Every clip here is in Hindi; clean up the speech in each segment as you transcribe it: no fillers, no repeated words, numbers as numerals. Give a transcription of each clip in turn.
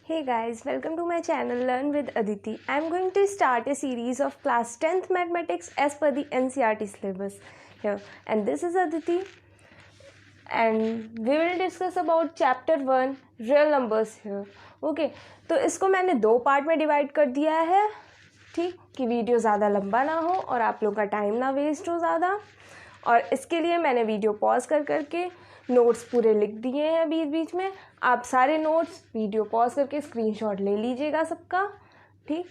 Hey guys, welcome to my channel Learn with Aditi. I am going to start a series of class 10th mathematics as per the NCERT syllabus here. And this is Aditi. And we will discuss about chapter 1 real numbers here. Okay, तो इसको मैंने दो पार्ट में डिवाइड कर दिया है, ठीक, कि वीडियो ज़्यादा लंबा ना हो और आप लोग का टाइम ना वेस्ट हो ज़्यादा। और इसके लिए मैंने वीडियो पॉज कर करके नोट्स पूरे लिख दिए हैं बीच बीच में। आप सारे नोट्स वीडियो पॉज करके स्क्रीनशॉट ले लीजिएगा सबका, ठीक।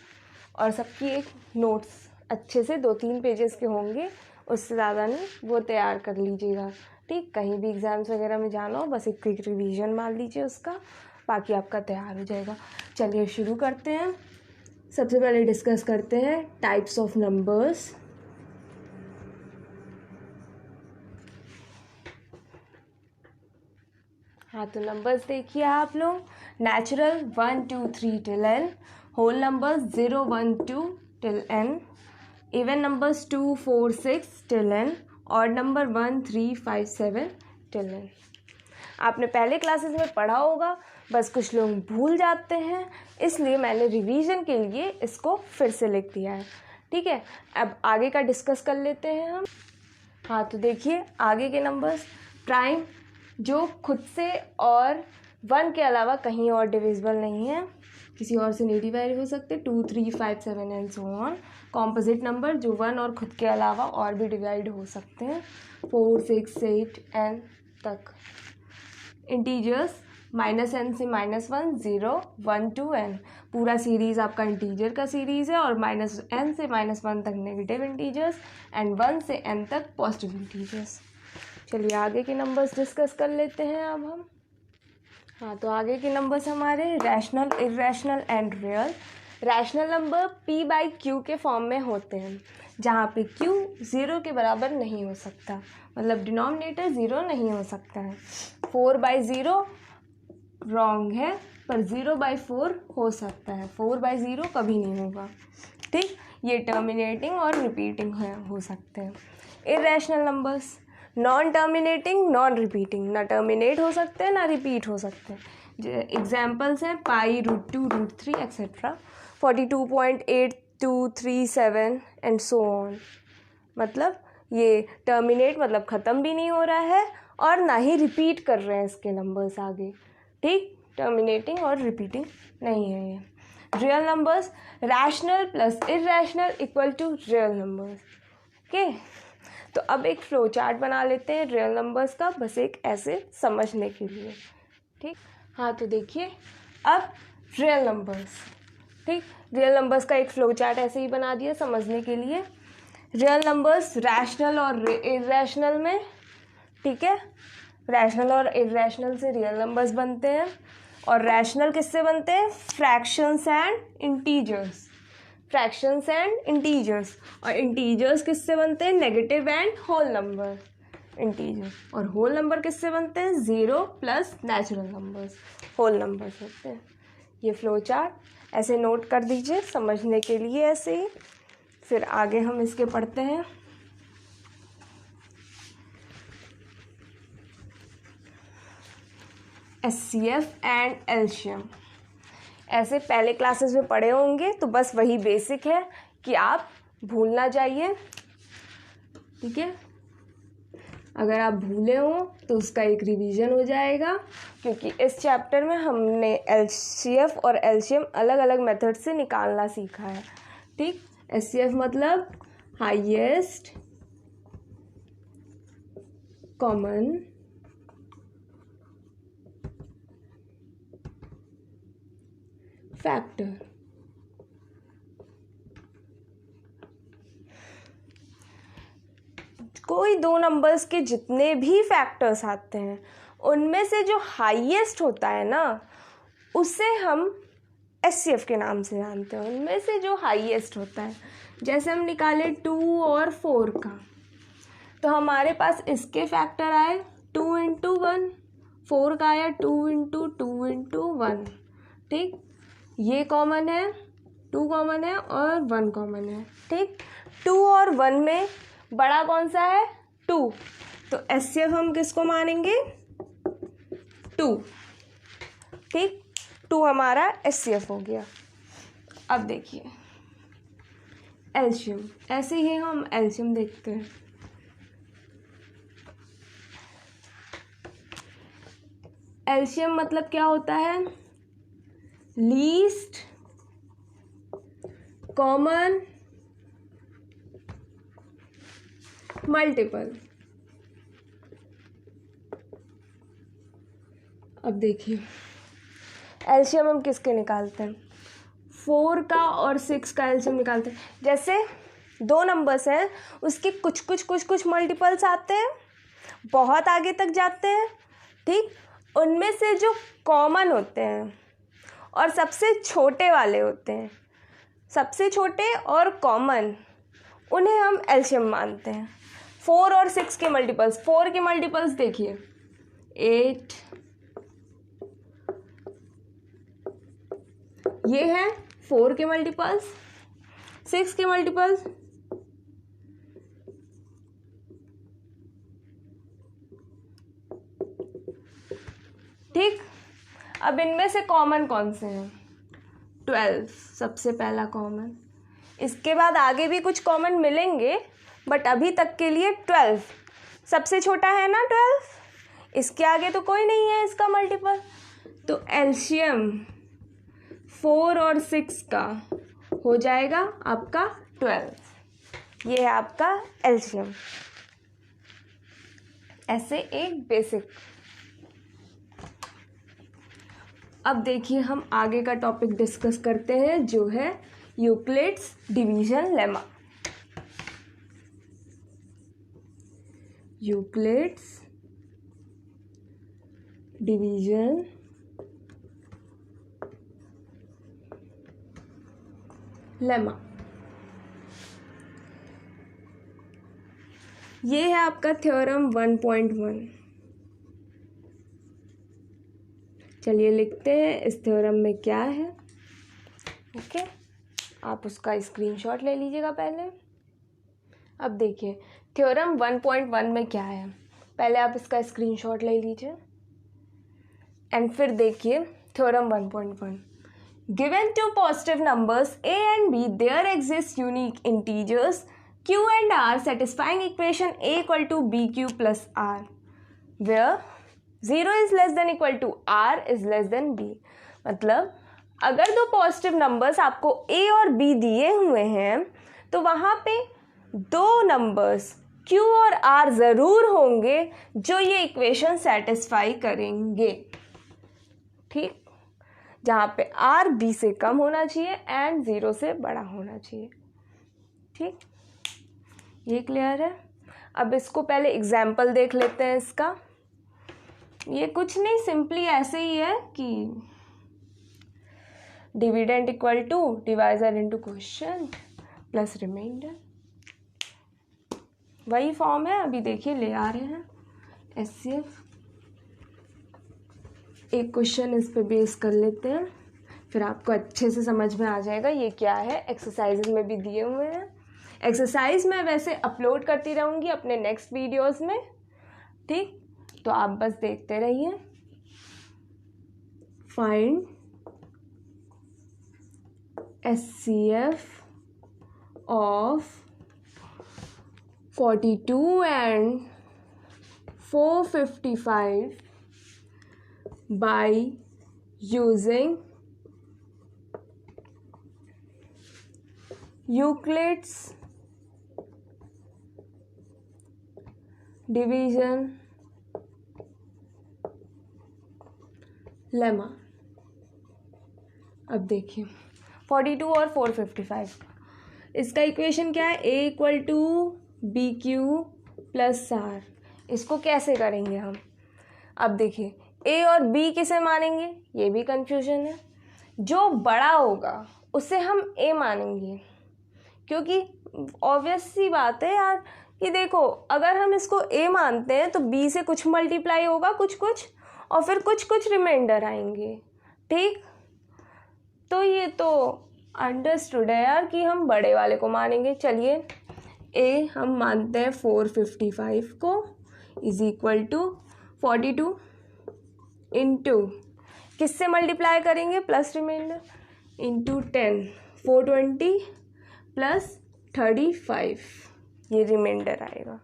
और सबकी एक नोट्स अच्छे से 2-3 पेजेस के होंगे, उससे ज़्यादा नहीं, वो तैयार कर लीजिएगा, ठीक। कहीं भी एग्ज़ाम्स वगैरह में जाना हो बस एक क्विक रिवीजन मार लीजिए उसका, बाकी आपका तैयार हो जाएगा। चलिए शुरू करते हैं। सबसे पहले डिस्कस करते हैं टाइप्स ऑफ नंबर्स। हाँ, तो नंबर्स देखिए आप लोग। Natural 1 2 3 till n, whole numbers 0 1 2 till n, even numbers 2 4 6 till n, odd number 1 3 5 7 till n। आपने पहले क्लासेस में पढ़ा होगा, बस कुछ लोग भूल जाते हैं, इसलिए मैंने रिवीजन के लिए इसको फिर से लिख दिया है, ठीक है। अब आगे का डिस्कस कर लेते हैं हम। हाँ, तो देखिए आगे के नंबर्स। प्राइम जो खुद से और 1 के अलावा कहीं और डिविजिबल नहीं है, किसी और से नहीं डिवाइड हो सकते, 2 3 5 7 and so on. Composite number जो 1 और खुद के अलावा और भी डिवाइड हो सकते हैं, 4 6 8 एन तक। इंटीजर्स -n से -1 0 1 2 n, पूरा सीरीज़ आपका इंटीजर का सीरीज़ है, और -n से -1 तक नेगेटिव इंटीजर्स एंड 1 से n तक पॉजिटिव इंटीजर्स। चलिए आगे के नंबर्स डिस्कस कर लेते हैं अब हम। हाँ, तो आगे के नंबर्स हमारे rational, irrational and real. Rational number p/q के फॉर्म में होते हैं, जहाँ पे q 0 के बराबर नहीं हो सकता, मतलब डिनोमिनेटर 0 नहीं हो सकता है। 4/0 रॉन्ग है, पर 0/4 हो सकता है, 4/0 कभी नहीं होगा, ठीक। ये टर्मिनेटिंग और रिपीटिंग हो सकते हैं। Irrational numbers non terminating non repeating, ना टर्मिनेट हो सकते हैं ना रिपीट हो सकते हैं। एग्जाम्पल्स हैं पाई, √2 √3 एक्सेट्रा, 42.8237 एंड सो ऑन। मतलब ये टर्मिनेट मतलब ख़त्म भी नहीं हो रहा है और ना ही रिपीट कर रहे हैं इसके नंबर्स आगे, ठीक। टर्मिनेटिंग और रिपीटिंग नहीं है ये। Real numbers rational plus irrational equal to real numbers, okay. तो अब एक फ्लो चार्ट बना लेते हैं रियल नंबर्स का, बस एक ऐसे समझने के लिए, ठीक। हाँ, तो देखिए अब रियल नंबर्स, ठीक। रियल नंबर्स का एक फ्लो चार्ट ऐसे ही बना दिया समझने के लिए। रियल नंबर्स रैशनल और इरेशनल में, ठीक है, रैशनल और इरेशनल से रियल नंबर्स बनते हैं। और रैशनल किससे बनते हैं? Fractions and integers, fractions and integers. और इंटीजर्स किससे बनते हैं? Negative and whole number integer. और होल नंबर किससे बनते हैं? 0 plus natural numbers, whole numbers होते हैं। ये फ्लो चार्ट ऐसे नोट कर दीजिए समझने के लिए, ऐसे ही। फिर आगे हम इसके पढ़ते हैं। HCF एंड एलसीएम ऐसे पहले क्लासेस में पढ़े होंगे, तो बस वही बेसिक है कि आप भूलना चाहिए, ठीक है। अगर आप भूले हो तो उसका एक रिवीजन हो जाएगा, क्योंकि इस चैप्टर में हमने HCF और एलसीएम अलग अलग मेथड से निकालना सीखा है, ठीक। HCF मतलब हाईएस्ट कॉमन फैक्टर। कोई दो नंबर्स के जितने भी फैक्टर्स आते हैं, उनमें से जो हाईएस्ट होता है ना, उसे हम HCF के नाम से जानते हैं। उनमें से जो हाईएस्ट होता है, जैसे हम निकाले 2 और 4 का, तो हमारे पास इसके फैक्टर आए 2 × 1, 4 का आया 2 × 2 × 1, ठीक। ये कॉमन है, 2 कॉमन है और 1 कॉमन है, ठीक। 2 और 1 में बड़ा कौन सा है? 2, तो HCF हम किसको मानेंगे? 2, ठीक। 2 हमारा HCF हो गया। अब देखिए एल्शियम, ऐसे ही हम एल्शियम देखते हैं। एल्शियम मतलब क्या होता है? Least common multiple. अब देखिए एल्शियम हम किसके निकालते हैं? 4 का और 6 का एल्शियम निकालते हैं। जैसे 2 नंबर्स हैं, उसके कुछ मल्टीपल्स आते हैं, बहुत आगे तक जाते हैं, ठीक। उनमें से जो कॉमन होते हैं और सबसे छोटे वाले होते हैं, सबसे छोटे और कॉमन, उन्हें हम एल्शियम मानते हैं। 4 और 6 के मल्टीपल्स, 4 के मल्टीपल्स देखिए 8, ये हैं 4 के मल्टीपल्स। 6 के मल्टीपल्स ठीक। अब इनमें से कॉमन कौन से हैं? 12 सबसे पहला कॉमन। इसके बाद आगे भी कुछ कॉमन मिलेंगे, बट अभी तक के लिए 12 सबसे छोटा है ना 12, इसके आगे तो कोई नहीं है इसका मल्टीपल। तो एल्शियम 4 और 6 का हो जाएगा आपका 12। ये है आपका एल्शियम। ऐसे एक बेसिक। अब देखिए हम आगे का टॉपिक डिस्कस करते हैं, जो है Euclid's division lemma. Euclid's division lemma. ये है आपका थ्योरम 1.1। चलिए लिखते हैं इस थ्योरम में क्या है। ओके, आप उसका स्क्रीनशॉट ले लीजिएगा पहले। अब देखिए थ्योरम 1.1 में क्या है, पहले आप इसका स्क्रीनशॉट ले लीजिए एंड फिर देखिए theorem 1.1। Given two positive numbers a and b, there exist unique integers q and r satisfying equation a equal to bq plus r, where 0 is less than equal to r is less than b। मतलब अगर 2 पॉजिटिव नंबर्स आपको a और b दिए हुए हैं, तो वहाँ पे 2 नंबर्स q और r ज़रूर होंगे जो ये इक्वेशन सेटिस्फाई करेंगे, ठीक। जहाँ पे r b से कम होना चाहिए एंड 0 से बड़ा होना चाहिए, ठीक। ये क्लियर है। अब इसको पहले एग्जाम्पल देख लेते हैं इसका। ये कुछ नहीं, सिंपली ऐसे ही है कि dividend equal to divisor into quotient plus remainder, वही फॉर्म है। अभी देखिए ले आ रहे हैं HCF। एक क्वेश्चन इस पे बेस कर लेते हैं, फिर आपको अच्छे से समझ में आ जाएगा ये क्या है। एक्सरसाइजेज में भी दिए हुए हैं। एक्सरसाइज मैं वैसे अपलोड करती रहूँगी अपने नेक्स्ट वीडियोस में, ठीक। तो आप बस देखते रहिए। Find HCF of 42 and 455 by using Euclid's division lemma. अब देखिए 42 और 455, इसका इक्वेशन क्या है? a equal to b q plus r. इसको कैसे करेंगे हम? अब देखिए a और b किसे मानेंगे, ये भी कंफ्यूजन है। जो बड़ा होगा उसे हम a मानेंगे, क्योंकि ऑब्वियस सी बात है यार कि देखो अगर हम इसको a मानते हैं तो b से कुछ मल्टीप्लाई होगा कुछ और फिर कुछ रिमाइंडर आएंगे, ठीक। तो ये तो अंडरस्टूड है यार कि हम बड़े वाले को मानेंगे। चलिए a हम मानते हैं 455 को इज इक्वल टू 42 इंटू किससे मल्टीप्लाई करेंगे, प्लस रिमाइंडर इंटू 10, 420 प्लस 35, ये रिमाइंडर आएगा।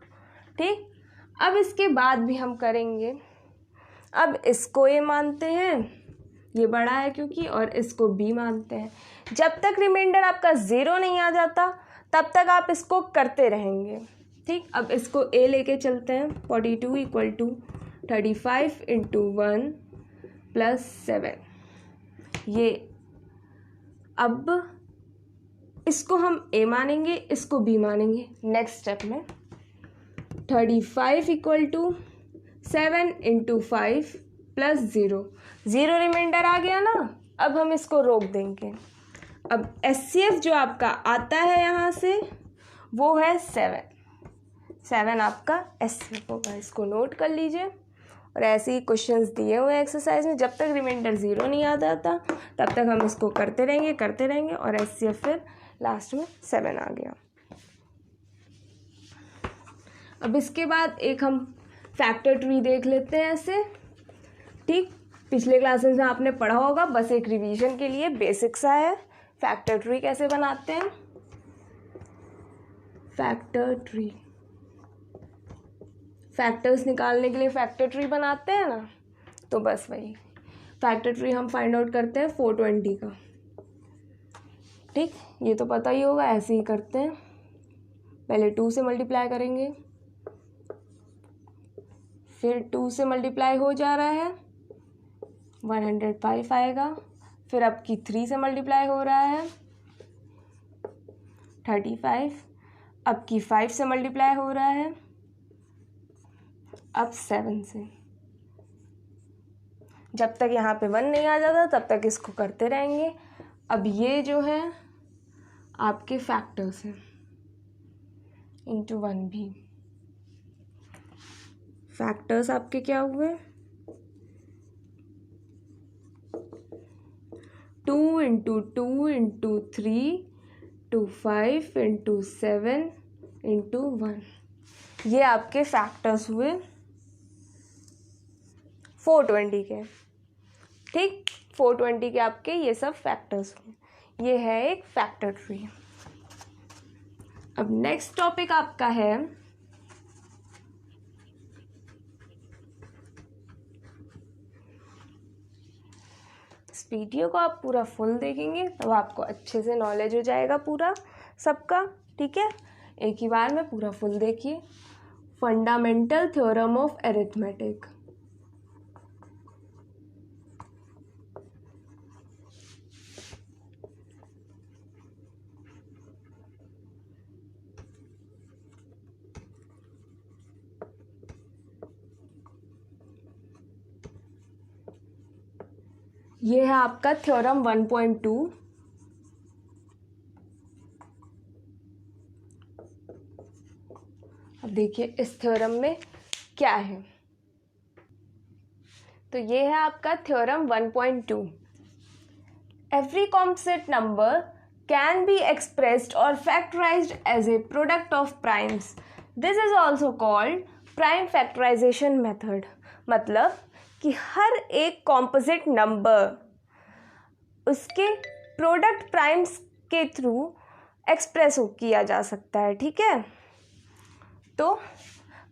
ठीक, अब इसके बाद भी हम करेंगे। अब इसको ए मानते हैं, ये बड़ा है क्योंकि, और इसको बी मानते हैं। जब तक रिमाइंडर आपका 0 नहीं आ जाता तब तक आप इसको करते रहेंगे। ठीक, अब इसको ए लेके चलते हैं। 42 इक्वल टू 35 इंटू 1 प्लस 7, ये अब इसको हम ए मानेंगे, इसको बी मानेंगे। नेक्स्ट स्टेप में 35 equal to 7 into 5 plus 0, 0 remainder आ गया ना। अब हम इसको रोक देंगे। अब एचसीएफ जो आपका आता है यहाँ से वो है 7 आपका एचसीएफ होगा। इसको नोट कर लीजिए। और ऐसे ही क्वेश्चंस दिए हुए हैं एक्सरसाइज में, जब तक रिमाइंडर 0 नहीं आ जाता तब तक हम इसको करते रहेंगे और एचसीएफ फिर लास्ट में 7 आ गया। अब इसके बाद एक हम फैक्टर ट्री देख लेते हैं ऐसे। ठीक, पिछले क्लासेस में आपने पढ़ा होगा, बस एक रिवीजन के लिए बेसिक सा है। फैक्टर ट्री कैसे बनाते हैं, फैक्टर ट्री, फैक्टर्स निकालने के लिए फैक्टर ट्री बनाते हैं ना, तो बस वही फैक्टर ट्री हम फाइंड आउट करते हैं 420 का। ठीक, ये तो पता ही होगा, ऐसे ही करते हैं। पहले 2 से मल्टीप्लाई करेंगे, फिर 2 से मल्टीप्लाई हो जा रहा है 105 आएगा, फिर अब की 3 से मल्टीप्लाई हो रहा है 35, अब की 5 से मल्टीप्लाई हो रहा है, अब 7 से। जब तक यहाँ पे 1 नहीं आ जाता तब तक इसको करते रहेंगे। अब ये जो है आपके फैक्टर्स हैं, इंटू 1 भी फैक्टर्स आपके क्या हुए, 2 into 2 into 3 to 5 into 7 into 1, ये आपके फैक्टर्स हुए 420 के। ठीक, 420 के आपके ये सब फैक्टर्स हुए। ये है एक फैक्टर ट्री। अब नेक्स्ट टॉपिक आपका है इस वीडियो को आप पूरा फुल देखेंगे तो आपको अच्छे से नॉलेज हो जाएगा पूरा सबका। ठीक है, एक ही बार में पूरा फुल देखिए। Fundamental theorem of arithmetic. ये है आपका थ्योरम 1.2। अब देखिए इस थ्योरम में क्या है। तो ये है आपका theorem 1.2। Every composite number can be expressed or factorized as a product of primes. This is also called prime factorization method. मतलब कि हर एक कॉम्पोजिट नंबर उसके प्रोडक्ट प्राइम्स के थ्रू एक्सप्रेस किया जा सकता है। ठीक है, तो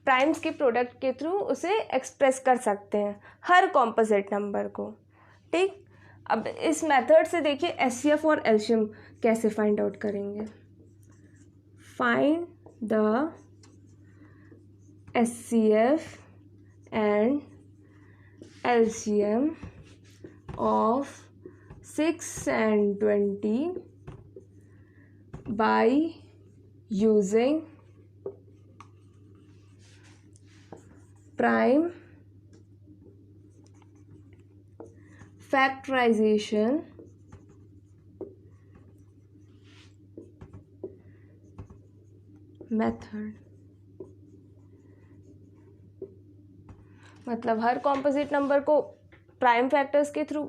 प्राइम्स के प्रोडक्ट के थ्रू उसे एक्सप्रेस कर सकते हैं हर कॉम्पोजिट नंबर को। ठीक, अब इस मेथड से देखिए एचसीएफ और एलसीएम कैसे फाइंड आउट करेंगे। Find the HCF and LCM of 6 and 20 by using prime factorization method। मतलब हर कॉम्पोजिट नंबर को प्राइम फैक्टर्स के थ्रू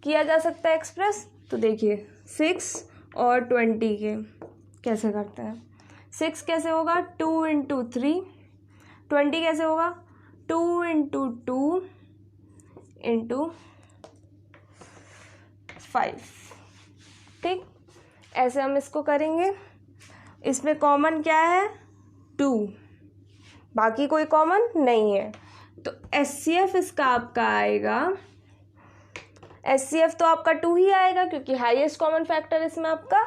किया जा सकता है एक्सप्रेस। तो देखिए 6 और 20 के कैसे करते हैं। 6 कैसे होगा 2 इंटू 3, 20 कैसे होगा 2 इंटू 2 इंटू 5। ठीक, ऐसे हम इसको करेंगे। इसमें कॉमन क्या है? 2, बाकी कोई कॉमन नहीं है। तो HCF इसका आपका आएगा, HCF तो आपका 2 ही आएगा क्योंकि हाईएस्ट कॉमन फैक्टर इसमें आपका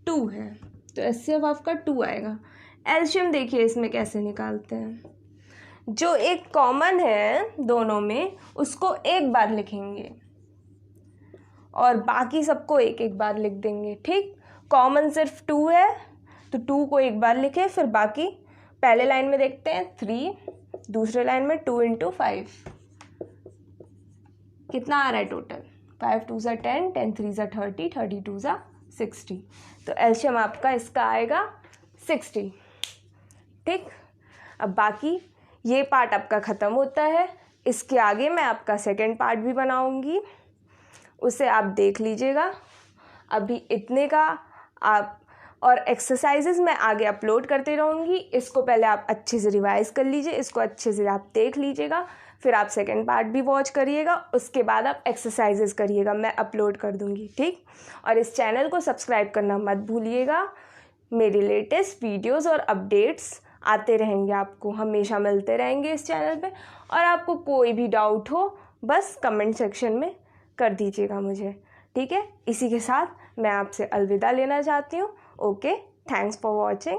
2 है, तो HCF आपका 2 आएगा। एलसीएम देखिए इसमें कैसे निकालते हैं। जो एक कॉमन है दोनों में उसको एक बार लिखेंगे और बाकी सबको एक एक बार लिख देंगे। ठीक, कॉमन सिर्फ 2 है तो 2 को एक बार लिखे, फिर बाकी पहले लाइन में देखते हैं 3, दूसरे लाइन में 2 × 5 कितना आ रहा है टोटल? 5 2 = 10, 10 3 = 30, 30 2 = 60। तो एलसीएम आपका इसका आएगा 60। ठीक, अब बाकी ये पार्ट आपका ख़त्म होता है। इसके आगे मैं आपका सेकंड पार्ट भी बनाऊंगी, उसे आप देख लीजिएगा। अभी इतने का आप और एक्सरसाइजेस मैं आगे अपलोड करते रहूँगी। इसको पहले आप अच्छे से रिवाइज़ कर लीजिए, इसको अच्छे से आप देख लीजिएगा, फिर आप सेकंड पार्ट भी वॉच करिएगा, उसके बाद आप एक्सरसाइजेस करिएगा, मैं अपलोड कर दूँगी। ठीक, और इस चैनल को सब्सक्राइब करना मत भूलिएगा। मेरी लेटेस्ट वीडियोस और अपडेट्स आते रहेंगे, आपको हमेशा मिलते रहेंगे इस चैनल पे। और आपको कोई भी डाउट हो बस कमेंट सेक्शन में कर दीजिएगा मुझे। ठीक है, इसी के साथ मैं आपसे अलविदा लेना चाहती हूँ। Okay, thanks for watching.